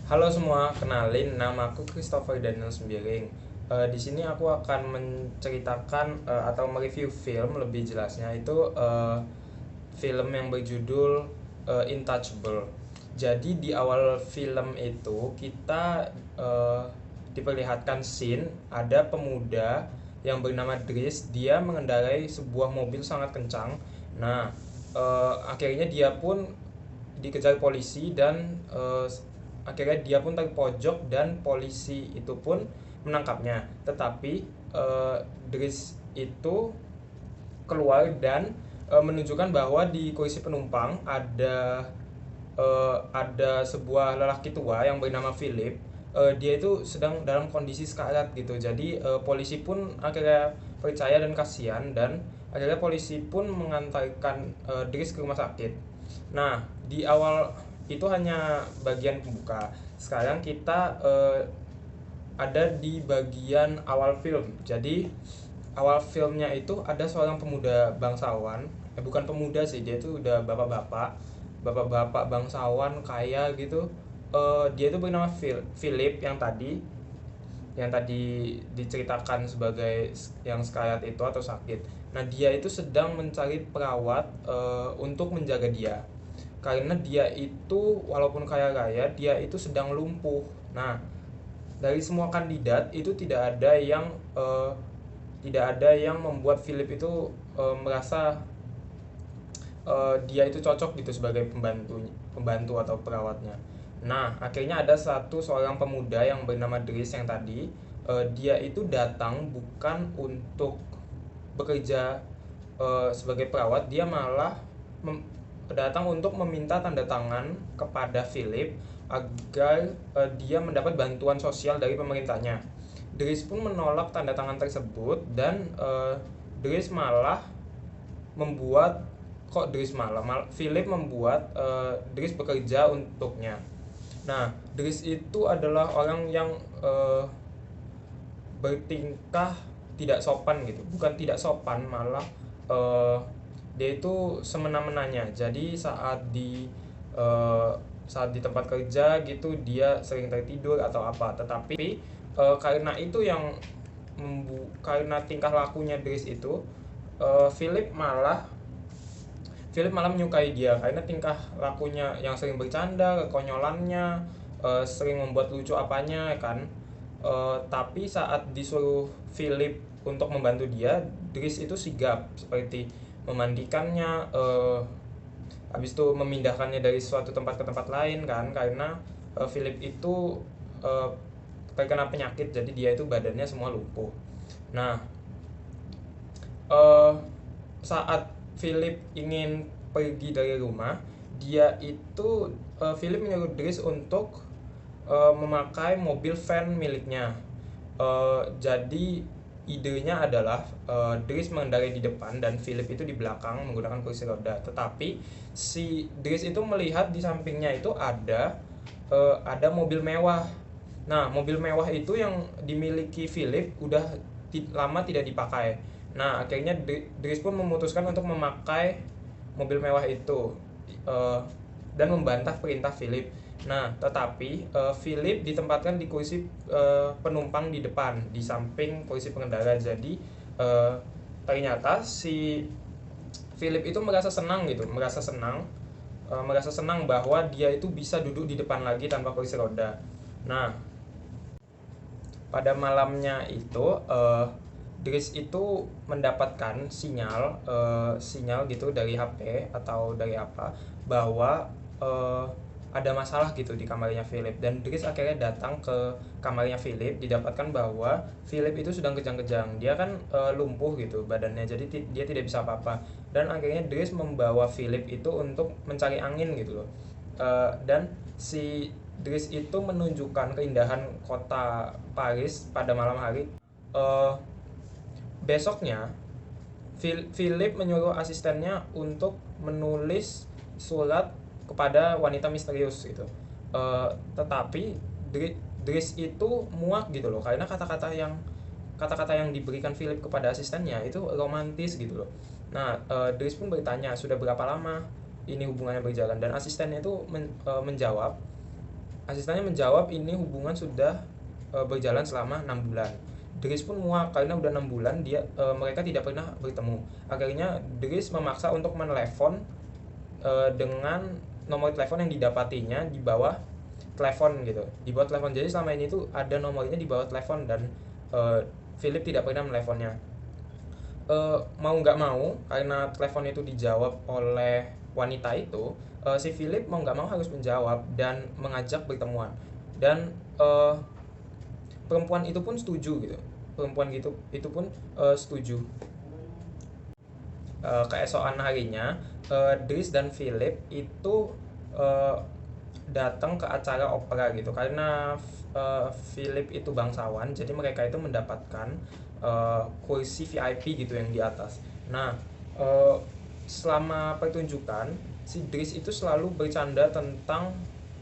Halo semua, kenalin nama aku Christopher Daniel Sembiring. Di sini aku akan menceritakan atau mereview film lebih jelasnya itu film yang berjudul Intouchable. Jadi di awal film itu kita diperlihatkan scene ada pemuda yang bernama Dries, dia mengendarai sebuah mobil sangat kencang. Nah, akhirnya dia pun dikejar polisi dan akhirnya dia pun terpojok dan polisi itu pun menangkapnya. Tetapi Dries itu keluar dan menunjukkan bahwa di kursi penumpang ada sebuah lelaki tua yang bernama Philip. Dia itu sedang dalam kondisi sekarat gitu. Jadi polisi pun akhirnya percaya dan kasihan, dan akhirnya polisi pun mengantarkan Dries ke rumah sakit. Nah, di awal itu hanya bagian pembuka. Sekarang kita ada di bagian awal film. Jadi awal filmnya itu ada seorang pemuda bangsawan, bukan pemuda sih, dia itu udah bapak-bapak bangsawan kaya gitu. Dia itu bernama Philip yang tadi diceritakan sebagai yang sekarat itu atau sakit. Nah, dia itu sedang mencari perawat untuk menjaga dia. Karena dia itu walaupun kaya raya, dia itu sedang lumpuh. Nah, dari semua kandidat itu tidak ada yang membuat Philip itu merasa dia itu cocok gitu sebagai pembantu atau perawatnya. Nah, akhirnya ada seorang pemuda yang bernama Dries yang tadi, dia itu datang bukan untuk bekerja sebagai perawat, dia malah datang untuk meminta tanda tangan kepada Philip agar dia mendapat bantuan sosial dari pemerintahnya. Dries pun menolak tanda tangan tersebut, dan Dries malah membuat kok Dries malah Philip membuat Dries bekerja untuknya. Nah, Dries itu adalah orang yang bertingkah tidak sopan gitu, bukan tidak sopan, malah eh, dia itu semena-menanya. Jadi eh, saat di tempat kerja gitu dia sering tertidur atau apa. Tetapi karena tingkah lakunya Dries itu, eh, Philip malah Philip malah menyukai dia karena tingkah lakunya yang sering bercanda, kekonyolannya, sering membuat lucu apanya kan. Tapi saat disuruh Philip untuk membantu dia, Dries itu sigap seperti memandikannya, habis itu memindahkannya dari suatu tempat ke tempat lain kan, karena Philip itu eh, terkena penyakit, jadi dia itu badannya semua lumpuh. Nah, eh, saat Philip ingin pergi dari rumah, Philip menyuruh Dries untuk memakai mobil van miliknya. Jadi idenya adalah Dries mengendarai di depan dan Philip itu di belakang menggunakan kursi roda. Tetapi si Dries itu melihat di sampingnya itu ada mobil mewah. Nah, mobil mewah itu yang dimiliki Philip udah lama tidak dipakai. Nah, akhirnya Dries pun memutuskan untuk memakai mobil mewah itu, eh, dan membantah perintah Philip. Nah, tetapi Philip ditempatkan di kursi penumpang di depan, di samping kursi pengendara. Jadi eh, ternyata si Philip itu merasa senang bahwa dia itu bisa duduk di depan lagi tanpa kursi roda. Nah, pada malamnya itu Dries itu mendapatkan sinyal gitu dari HP atau dari apa, bahwa ada masalah gitu di kamarnya Philip, dan Dries akhirnya datang ke kamarnya Philip, didapatkan bahwa Philip itu sedang kejang-kejang. Dia kan lumpuh gitu badannya, jadi dia tidak bisa apa-apa, dan akhirnya Dries membawa Philip itu untuk mencari angin gitu loh. Dan si Dries itu menunjukkan keindahan kota Paris pada malam hari. Eh, Besoknya, Philip menyuruh asistennya untuk menulis surat kepada wanita misterius gitu. Tetapi Dries itu muak gitu loh, karena kata-kata yang diberikan Philip kepada asistennya itu romantis gitu loh. Nah, Dries pun bertanya sudah berapa lama ini hubungannya berjalan, dan asistennya itu menjawab Asistennya menjawab ini hubungan sudah berjalan selama 6 bulan. Dries pun muak karena udah 6 bulan mereka tidak pernah bertemu. Akhirnya Dries memaksa untuk menelepon dengan nomor telepon yang didapatinya di bawah telepon gitu, di bawah telepon. Jadi selama ini tuh ada nomornya di bawah telepon dan Philip tidak pernah meneleponnya. Mau nggak mau karena telepon itu dijawab oleh wanita itu, si Philip mau nggak mau harus menjawab dan mengajak bertemuan. Dan perempuan itu pun setuju gitu, perempuan gitu itu pun setuju. Keesokan harinya Dries dan Philip itu uh, datang ke acara opera gitu karena Philip itu bangsawan, jadi mereka itu mendapatkan kursi VIP gitu yang di atas. Nah, uh, selama pertunjukan si Dries itu selalu bercanda tentang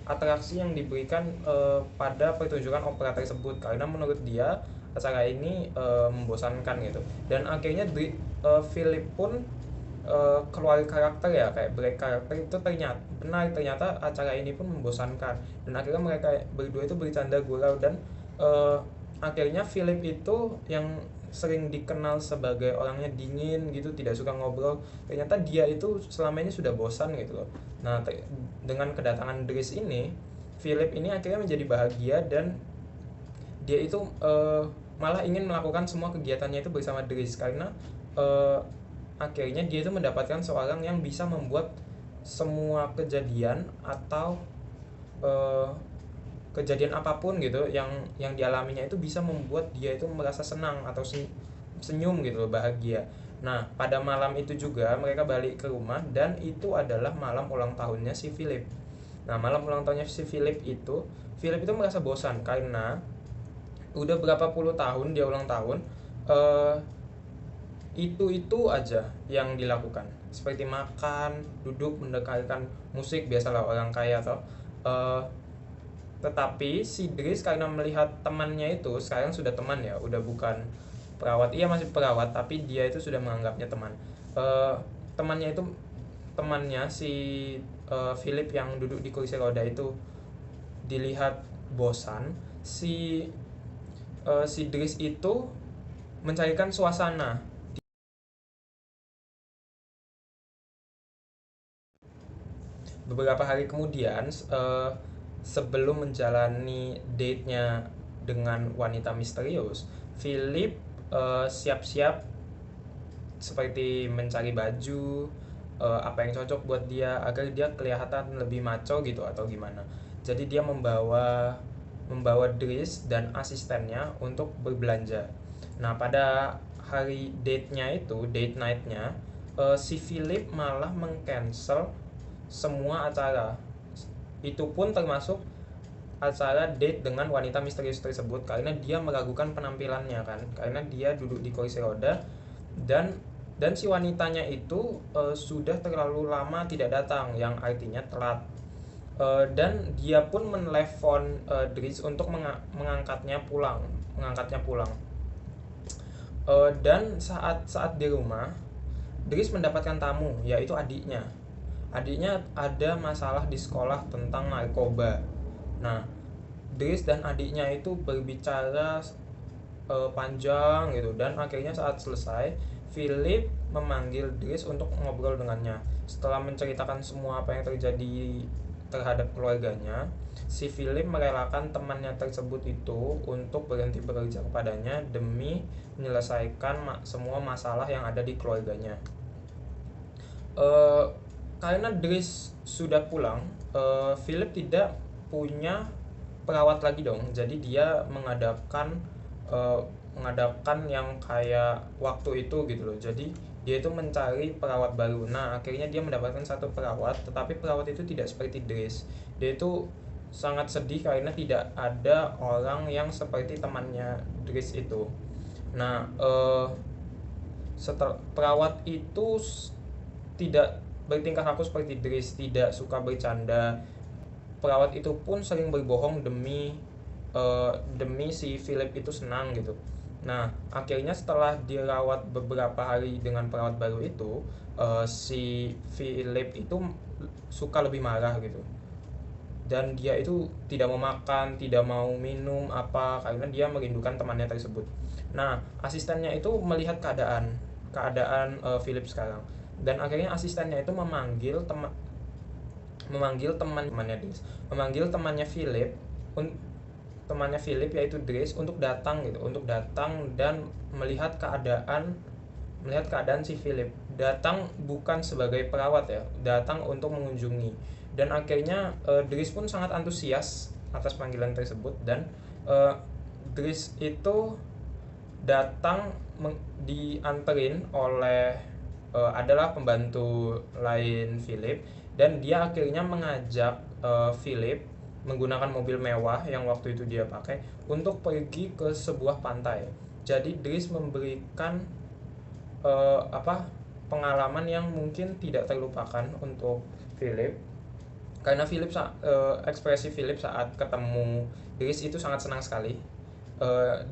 atraksi yang diberikan pada pertunjukan opera tersebut karena menurut dia acara ini membosankan gitu. Dan akhirnya Philip pun keluar karakter ya, kayak break karakter itu. Ternyata acara ini pun membosankan dan akhirnya mereka berdua itu bercanda gurau. Dan akhirnya Philip itu yang sering dikenal sebagai orangnya dingin gitu, tidak suka ngobrol, ternyata dia itu selama ini sudah bosan gitu loh. Nah, dengan kedatangan Dries ini, Philip ini akhirnya menjadi bahagia dan dia itu malah ingin melakukan semua kegiatannya itu bersama Dries karena uh, akhirnya dia itu mendapatkan seorang yang bisa membuat semua kejadian atau uh, kejadian apapun gitu yang dialaminya itu bisa membuat dia itu merasa senang atau senyum gitu, bahagia. Nah, pada malam itu juga mereka balik ke rumah dan itu adalah malam ulang tahunnya si Philip. Nah, malam ulang tahunnya si Philip itu merasa bosan karena udah berapa puluh tahun dia ulang tahun, eh itu aja yang dilakukan, seperti makan, duduk, mendengarkan musik, biasalah orang kaya toh. Eh, tetapi si Dries karena melihat temannya itu sekarang sudah teman ya, udah bukan perawat, iya masih perawat tapi dia itu sudah menganggapnya teman. Eh, temannya itu temannya si Philip yang duduk di kursi roda itu dilihat bosan, si Dries itu mencarikan suasana. Beberapa hari kemudian, sebelum menjalani date-nya dengan wanita misterius, Philip siap-siap seperti mencari baju apa yang cocok buat dia agar dia kelihatan lebih maco gitu atau gimana. Jadi dia membawa membawa Dries dan asistennya untuk berbelanja. Nah, pada hari date night-nya, si Philip malah mengcancel semua acara. Itu pun termasuk acara date dengan wanita misterius tersebut karena dia meragukan penampilannya kan, karena dia duduk di kursi roda dan si wanitanya itu sudah terlalu lama tidak datang, yang artinya telat. Dan dia pun menelpon Dries untuk mengangkatnya pulang. Dan saat di rumah, Dries mendapatkan tamu, yaitu adiknya. Adiknya ada masalah di sekolah tentang narkoba. Nah, Dries dan adiknya itu berbicara panjang gitu, dan akhirnya saat selesai Philip memanggil Dries untuk ngobrol dengannya. Setelah menceritakan semua apa yang terjadi terhadap keluarganya, si Philip merelakan temannya tersebut itu untuk berhenti bekerja kepadanya demi menyelesaikan semua masalah yang ada di keluarganya. Eh, karena Dries sudah pulang, Philip tidak punya perawat lagi dong. Jadi dia eh, mengadakan yang kayak waktu itu gitu loh. Jadi dia itu mencari perawat baru. Nah, akhirnya dia mendapatkan satu perawat, tetapi perawat itu tidak seperti Dries. Dia itu sangat sedih karena tidak ada orang yang seperti temannya Dries itu. Nah, setelah perawat itu tidak bertingkah laku seperti Dries, tidak suka bercanda. Perawat itu pun sering berbohong demi si Philip itu senang gitu. Nah, akhirnya setelah dirawat beberapa hari dengan perawat baru itu, si Philip itu suka lebih marah gitu. dan dia itu tidak mau makan, tidak mau minum apa karena dia merindukan temannya tersebut. Nah, asistennya itu melihat keadaan Philip sekarang, dan akhirnya asistennya itu memanggil temannya Philip, temannya Philip yaitu Dries, untuk datang gitu, untuk datang dan melihat keadaan si Philip. Datang bukan sebagai perawat ya, datang untuk mengunjungi. Dan akhirnya Dries pun sangat antusias atas panggilan tersebut, dan Dries itu datang dianterin oleh adalah pembantu lain Philip, dan dia akhirnya mengajak Philip menggunakan mobil mewah yang waktu itu dia pakai untuk pergi ke sebuah pantai. Jadi Dries memberikan pengalaman yang mungkin tidak terlupakan untuk Philip, karena ekspresi Philip saat ketemu Dries itu sangat senang sekali.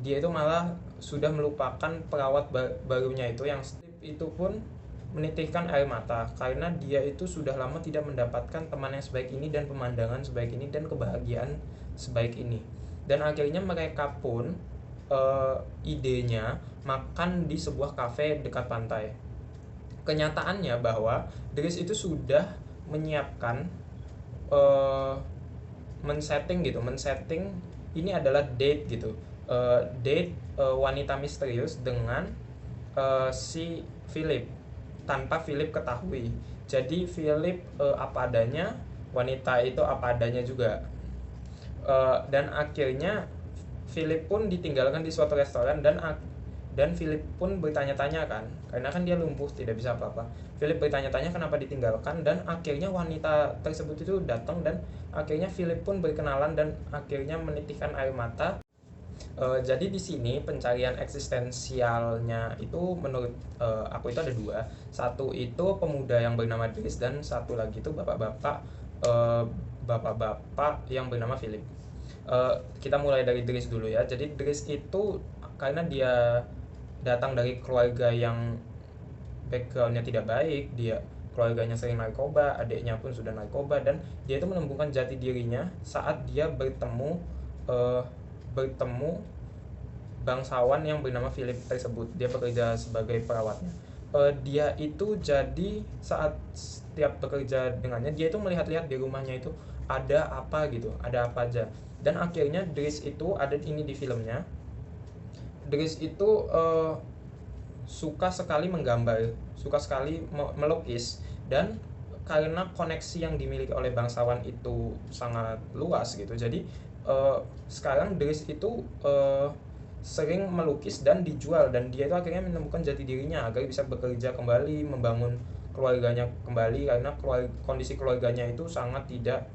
Dia itu malah sudah melupakan perawat barunya itu, yang itu pun menitikkan air mata karena dia itu sudah lama tidak mendapatkan teman yang sebaik ini dan pemandangan sebaik ini dan kebahagiaan sebaik ini. Dan akhirnya mereka pun idenya makan di sebuah kafe dekat pantai. Kenyataannya bahwa Dries itu sudah menyiapkan men-setting ini adalah date gitu, wanita misterius dengan si Philip tanpa Philip ketahui. Jadi Philip apa adanya, wanita itu apa adanya juga. Dan akhirnya Philip pun ditinggalkan di suatu restoran, dan Philip pun bertanya-tanya kan, karena kan dia lumpuh tidak bisa apa-apa. Philip bertanya-tanya kenapa ditinggalkan, dan akhirnya wanita tersebut itu datang, dan akhirnya Philip pun berkenalan dan akhirnya menitikkan air mata. Jadi di sini pencarian eksistensialnya itu menurut aku itu ada dua. Satu itu pemuda yang bernama Dries, dan satu lagi itu bapak-bapak yang bernama Philip. Kita mulai dari Dries dulu ya. Jadi Dries itu karena dia datang dari keluarga yang backgroundnya tidak baik, keluarganya sering narkoba, adiknya pun sudah narkoba, dan dia itu menemukan jati dirinya saat dia bertemu bangsawan yang bernama Philip tersebut. Dia bekerja sebagai perawatnya. Dia itu jadi saat setiap bekerja dengannya, dia itu melihat-lihat di rumahnya itu ada apa gitu, ada apa aja. Dan akhirnya Dries itu ada ini di filmnya. Dries itu suka sekali menggambar, suka sekali melukis, dan karena koneksi yang dimiliki oleh bangsawan itu sangat luas gitu, jadi sekarang Dries itu sering melukis dan dijual, dan dia itu akhirnya menemukan jati dirinya agar bisa bekerja kembali, membangun keluarganya kembali, karena kondisi keluarganya itu sangat tidak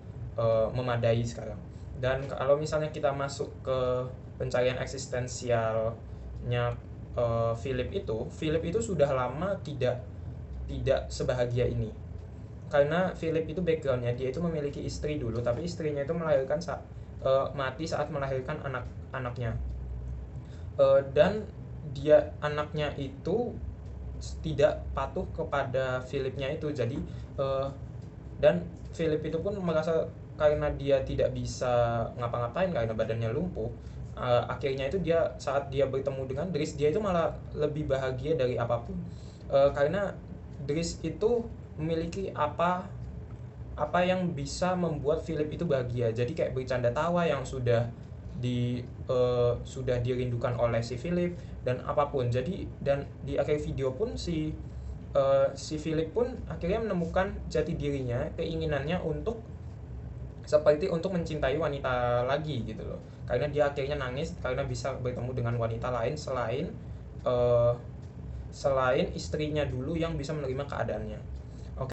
memadai sekarang. Dan kalau misalnya kita masuk ke pencarian eksistensialnya Philip itu sudah lama tidak sebahagia ini, karena Philip itu backgroundnya, dia itu memiliki istri dulu, tapi istrinya itu mati saat melahirkan anaknya. Dan anaknya itu tidak patuh kepada Philipnya itu. Jadi dan Philip itu pun merasa karena dia tidak bisa ngapa-ngapain karena badannya lumpuh, akhirnya itu saat dia bertemu dengan Dries, dia itu malah lebih bahagia dari apapun, karena Dries itu memiliki apa yang bisa membuat Philip itu bahagia. Jadi kayak bercanda tawa yang sudah dirindukan oleh si Philip dan apapun. Jadi dan di akhir video pun si Philip pun akhirnya menemukan jati dirinya, keinginannya untuk mencintai wanita lagi gitu loh. Karena dia akhirnya nangis karena bisa bertemu dengan wanita lain selain istrinya dulu yang bisa menerima keadaannya.